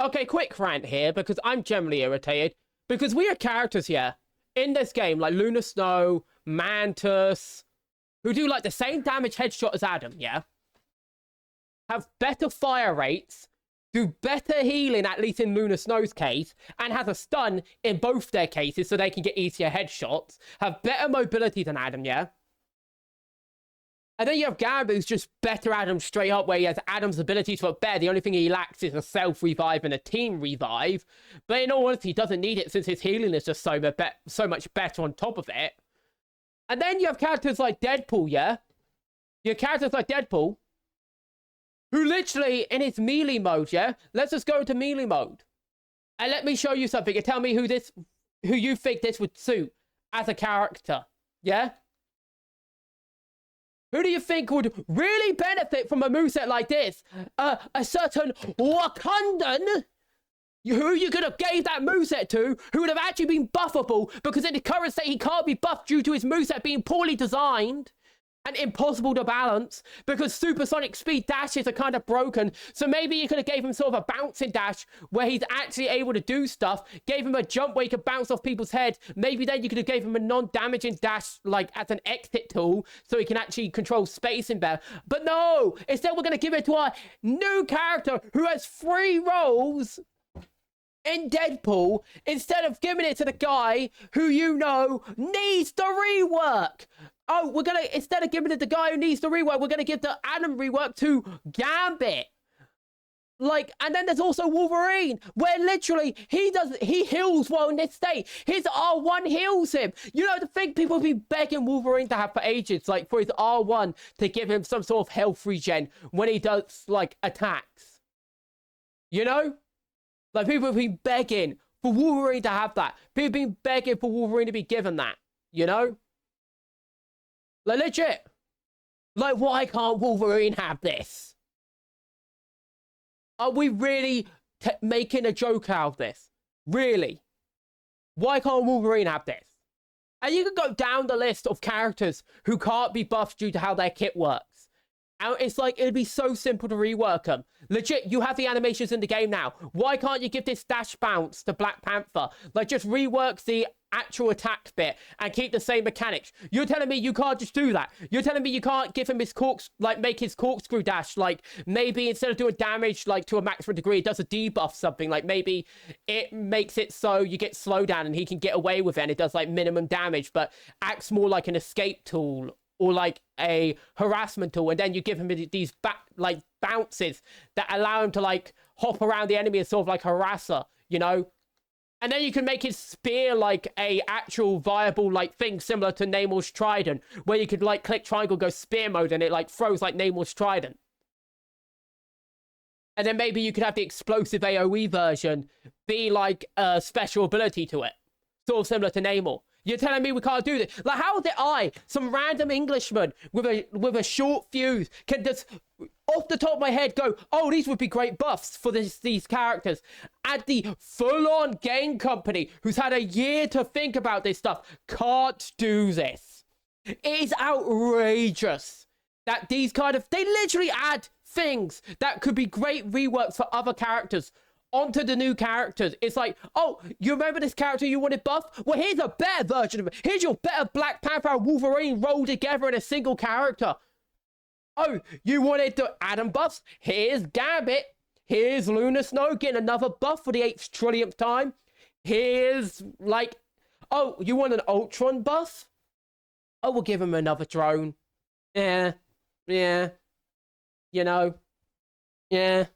Okay, quick rant here, because I'm generally irritated. Because we are characters here in this game, like Lunar Snow, Mantis, who do like the same damage headshot as Adam, yeah? Have better fire rates, do better healing, at least in Lunar Snow's case, and has a stun in both their cases so they can get easier headshots, have better mobility than Adam, yeah? And then you have Gambit, who's just better Adam straight up, where he has Adam's ability to bear. The only thing he lacks is a self-revive and a team revive. But in all honesty, he doesn't need it since his healing is just so much better on top of it. And then you have characters like Deadpool, yeah? You have characters like Deadpool, who literally, in his melee mode, yeah? Let's just go into melee mode. And let me show you something and tell me who you think this would suit as a character, yeah? Who do you think would really benefit from a moveset like this? A certain Wakandan? Who you could have gave that moveset to, who would have actually been buffable, because in the current state he can't be buffed due to his moveset being poorly designed and impossible to balance, because supersonic speed dashes are kind of broken. So maybe you could have gave him sort of a bouncing dash where he's actually able to do stuff, gave him a jump where he could bounce off people's heads. Maybe then you could have gave him a non-damaging dash, like as an exit tool, so he can actually control spacing better. But no, instead we're going to give it to our new character who has 3 roles in Deadpool, instead of giving it to the guy who you know needs the rework. Oh, we're gonna, instead of giving it to the guy who needs the rework, we're gonna give the Adam rework to Gambit. Like, and then there's also Wolverine, where literally he heals while in this state. His R1 heals him. You know, the thing people have been begging Wolverine to have for ages, like for his R1 to give him some sort of health regen when he does like attacks. You know? Like, people have been begging for Wolverine to have that. People have been begging for Wolverine to be given that. You know? Like, legit. Like, why can't Wolverine have this? Are we really making a joke out of this? Really? Why can't Wolverine have this? And you can go down the list of characters who can't be buffed due to how their kit works. And it's like, it'd be so simple to rework them. Legit, you have the animations in the game now. Why can't you give this dash bounce to Black Panther? Like, just rework the actual attack bit and keep the same mechanics. You're telling me you can't just do that? You're telling me you can't give him his make his corkscrew dash, like, maybe instead of doing damage, like, to a maximum degree, it does a debuff something. Like, maybe it makes it so you get slowdown and he can get away with it and it does, like, minimum damage, but acts more like an escape tool or like a harassment tool, and then you give him these bounces that allow him to like hop around the enemy as sort of like harasser, you know? And then you can make his spear like a actual viable like thing similar to Namor's trident, where you could like click triangle, go spear mode, and it like throws like Namor's trident. And then maybe you could have the explosive AoE version be like a special ability to it, sort of similar to Namor. You're telling me we can't do this? Like, how did some random Englishman with a short fuse, can just off the top of my head go, oh, these would be great buffs for these characters? And the full-on game company, who's had a year to think about this stuff, can't do this. It is outrageous that these kind of, they literally add things that could be great reworks for other characters onto the new characters. It's like, oh, you remember this character you wanted buff? Well, here's a better version of it. Here's your better Black Panther and Wolverine rolled together in a single character. Oh, you wanted the Adam buffs? Here's Gambit. Here's Lunar Snow getting another buff for the 8th trillionth time. Here's, like, oh, you want an Ultron buff? Oh, we'll give him another drone. Yeah. You know. Yeah.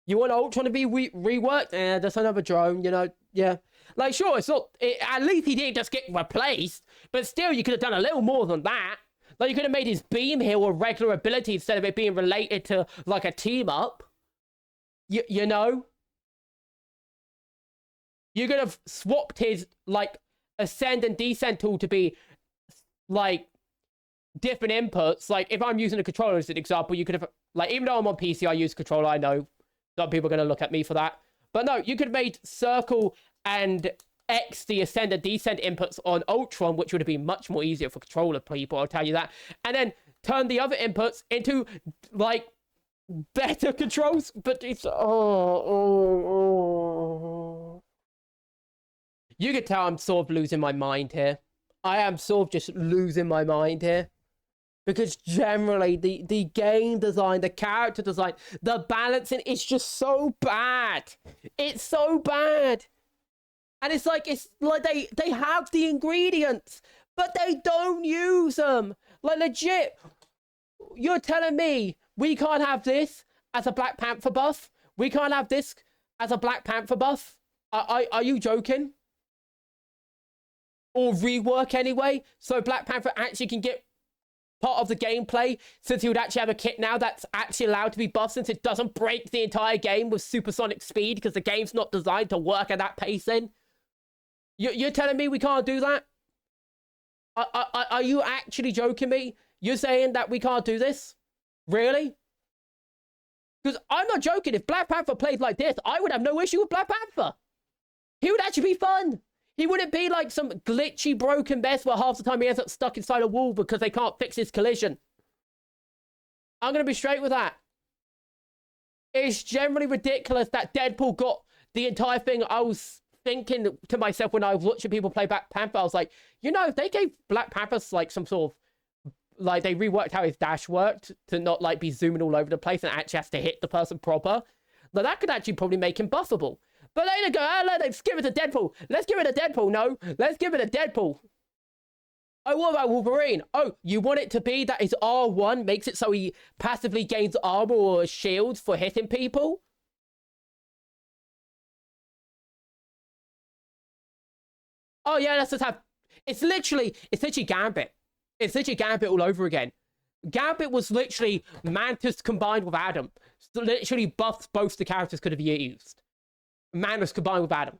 You want Ultron to be reworked? Yeah, that's another drone, you know? Yeah. Like, sure, it's not... at least he didn't just get replaced, but still, you could have done a little more than that. Like, you could have made his beam heal a regular ability instead of it being related to, like, a team-up. You know? You could have swapped his, like, ascend and descend tool to be, like, different inputs. Like, if I'm using a controller as an example, you could have... Like, even though I'm on PC, I use controller, I know. Some people are going to look at me for that. But no, you could have made circle and X the ascend and descend inputs on Ultron, which would have been much more easier for controller people, I'll tell you that. And then turn the other inputs into, like, better controls, but it's You can tell I'm sort of losing my mind here. I am sort of just losing my mind here. Because generally, the game design, the character design, the balancing is just so bad. It's so bad. And it's like they have the ingredients, but they don't use them. Like, legit, you're telling me we can't have this as a Black Panther buff? We can't have this as a Black Panther buff? Are you joking? Or rework anyway, so Black Panther actually can get part of the gameplay, since he would actually have a kit now that's actually allowed to be buffed, since it doesn't break the entire game with supersonic speed, because the game's not designed to work at that pacing. You're telling me we can't do that? Are you actually joking me? You're saying that we can't do this? Really? Because I'm not joking. If Black Panther played like this, I would have no issue with Black Panther. He would actually be fun. He wouldn't be like some glitchy, broken mess where half the time he ends up stuck inside a wall because they can't fix his collision. I'm going to be straight with that. It's generally ridiculous that Deadpool got the entire thing. I was thinking to myself when I was watching people play Black Panther, I was like, you know, if they gave Black Panther like some sort of, like, they reworked how his dash worked to not like be zooming all over the place and actually has to hit the person proper, like, that could actually probably make him buffable. But they go, let's give it to Deadpool. Let's give it to Deadpool. No, let's give it to Deadpool. Oh, what about Wolverine? Oh, you want it to be that his R1 makes it so he passively gains armor or shields for hitting people? Oh, yeah, let's just have... It's literally Gambit. It's literally Gambit all over again. Gambit was literally Mantis combined with Adam. So literally buffs both the characters could have used. Mantis combined with Adam.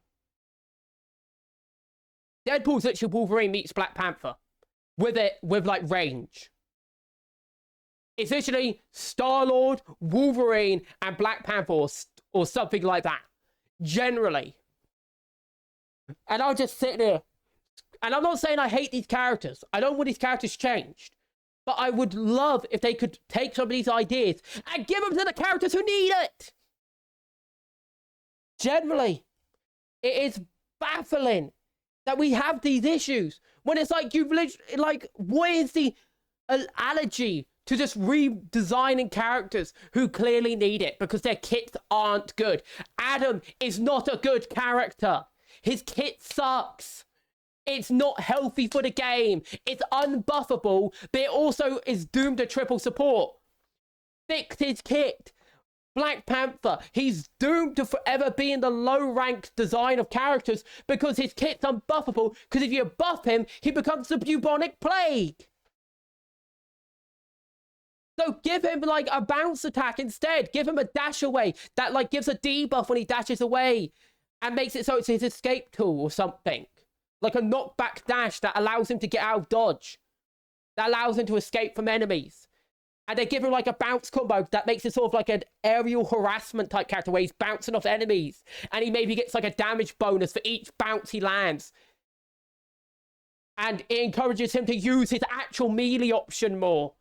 Deadpool's literally Wolverine meets Black Panther. With like, range. It's literally Star-Lord, Wolverine, and Black Panther, or something like that. Generally. And I'll just sit there. And I'm not saying I hate these characters. I don't want these characters changed. But I would love if they could take some of these ideas and give them to the characters who need it. Generally, it is baffling that we have these issues when it's like you've literally, like, what is the allergy to just redesigning characters who clearly need it because their kits aren't good? Adam is not a good character. His kit sucks. It's not healthy for the game. It's unbuffable, but it also is doomed to triple support. Fix his kit. Black Panther, he's doomed to forever be in the low-ranked design of characters because his kit's unbuffable, because if you buff him, he becomes the bubonic plague. So give him, like, a bounce attack instead. Give him a dash away that, like, gives a debuff when he dashes away and makes it so it's his escape tool or something. Like a knockback dash that allows him to get out of dodge. That allows him to escape from enemies. And they give him like a bounce combo that makes it sort of like an aerial harassment type character where he's bouncing off enemies. And he maybe gets like a damage bonus for each bounce he lands. And it encourages him to use his actual melee option more.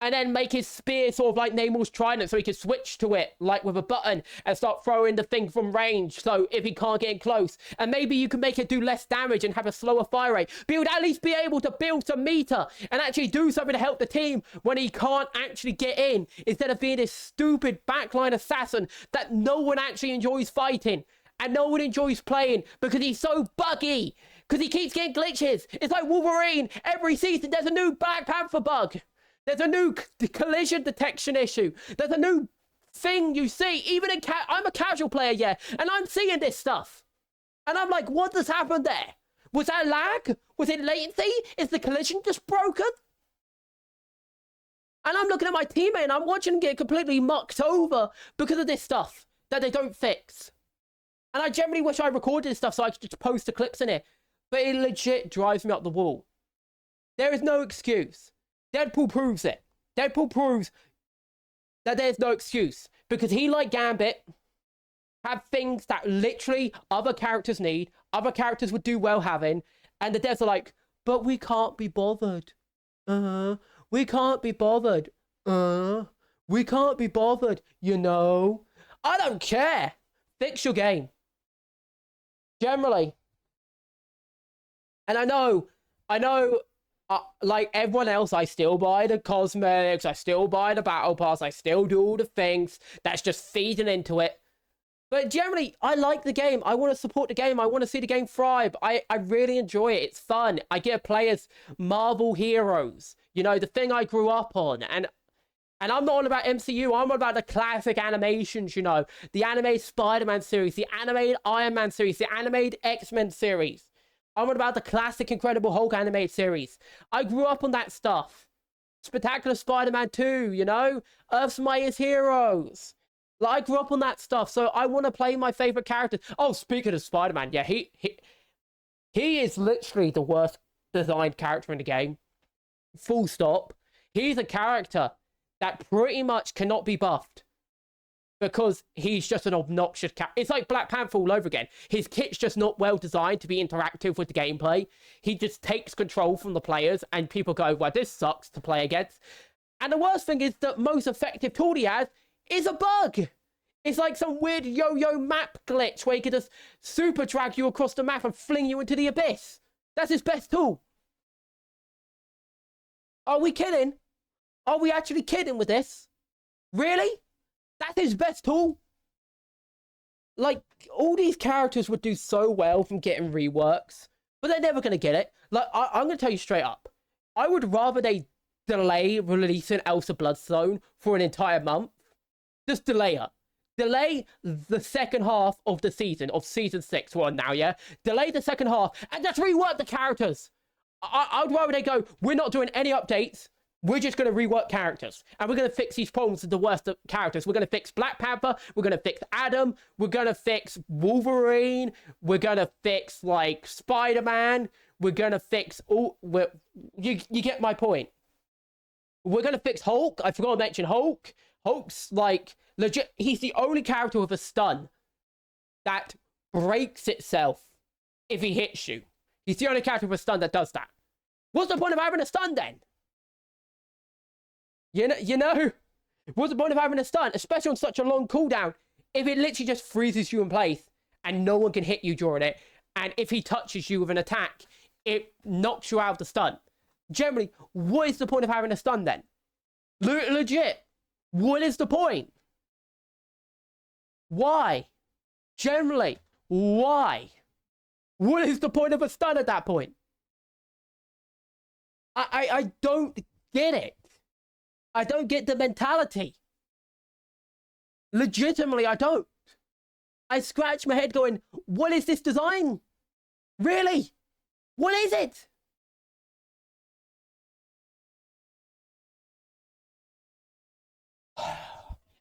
And then make his spear sort of like Namor's trident so he can switch to it, like with a button, and start throwing the thing from range, so if he can't get in close. And maybe you can make it do less damage and have a slower fire rate. But he would at least be able to build some meter and actually do something to help the team when he can't actually get in, instead of being this stupid backline assassin that no one actually enjoys fighting. And no one enjoys playing because he's so buggy. Because he keeps getting glitches. It's like Wolverine. Every season there's a new Black Panther bug. There's a new collision detection issue. There's a new thing you see. Even in I'm a casual player, yeah, and I'm seeing this stuff. And I'm like, what has happened there? Was that lag? Was it latency? Is the collision just broken? And I'm looking at my teammate and I'm watching him get completely mucked over because of this stuff that they don't fix. And I generally wish I recorded this stuff so I could just post the clips in it. But it legit drives me up the wall. There is no excuse. Deadpool proves it. Deadpool proves that there's no excuse. Because he, like Gambit, have things that literally other characters need, other characters would do well having, and the devs are like, but we can't be bothered. We can't be bothered. We can't be bothered, you know. I don't care. Fix your game. Generally. And I know, like everyone else, I still buy the cosmetics, I still buy the battle pass, I still do all the things. That's just feeding into it. But generally, I like the game. I want to support the game. I want to see the game thrive. I really enjoy it. It's fun. I get to play as Marvel heroes. You know, the thing I grew up on. And I'm not all about MCU. I'm all about the classic animations, you know. The animated Spider-Man series, the animated Iron Man series, the animated X-Men series. I'm all about the classic Incredible Hulk animated series. I grew up on that stuff. Spectacular Spider-Man 2, you know? Earth's Mightiest Heroes. Like, I grew up on that stuff, so I want to play my favorite characters. Oh, speaking of Spider-Man, yeah, he is literally the worst designed character in the game. Full stop. He's a character that pretty much cannot be buffed because he's just an obnoxious character. It's like Black Panther all over again. His kit's just not well designed to be interactive with the gameplay. He just takes control from the players, and people go, well, this sucks to play against. And the worst thing is the most effective tool he has is a bug. It's like some weird yo-yo map glitch where he can just super drag you across the map and fling you into the abyss. That's his best tool. Are we kidding? Are we actually kidding with this? Really? That's his best tool? Like, all these characters would do so well from getting reworks, but they're never going to get it. Like, I'm going to tell you straight up. I would rather they delay releasing Elsa Bloodstone for an entire month. Just delay her. Delay the second half of the season, of season 6 we're on now, yeah? Delay the second half and just rework the characters. I would rather they go, we're not doing any updates. We're just going to rework characters. And we're going to fix these problems with the worst of characters. We're going to fix Black Panther. We're going to fix Adam. We're going to fix Wolverine. We're going to fix, like, Spider-Man. We're going to fix all... You get my point. We're going to fix Hulk. I forgot to mention Hulk. Hulk's, like, legit... He's the only character with a stun that breaks itself if he hits you. He's the only character with a stun that does that. What's the point of having a stun, then? You know, what's the point of having a stun, especially on such a long cooldown, if it literally just freezes you in place and no one can hit you during it, and if he touches you with an attack, it knocks you out of the stun. Generally, what is the point of having a stun then? Legit, what is the point? Why? Generally, why? What is the point of a stun at that point? I don't get it. I don't get the mentality. Legitimately, I don't. I scratch my head going, what is this design? Really? What is it?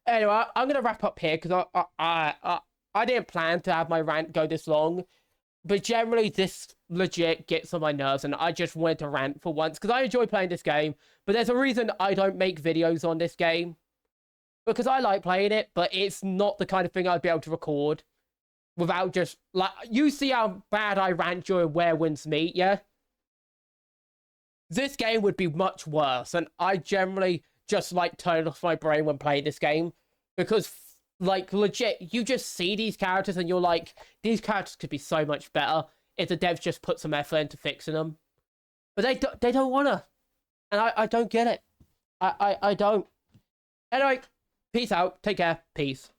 Anyway, I'm going to wrap up here because I didn't plan to have my rant go this long. But generally, this legit gets on my nerves, and I just wanted to rant for once, because I enjoy playing this game, but there's a reason I don't make videos on this game. Because I like playing it, but it's not the kind of thing I'd be able to record without just, like, you see how bad I rant during Where Winds Meet, yeah? This game would be much worse, and I generally just, like, turn off my brain when playing this game, because... like, legit, you just see these characters and you're like, these characters could be so much better if the devs just put some effort into fixing them. But they don't want to. And I don't get it. I don't. Anyway, peace out. Take care. Peace.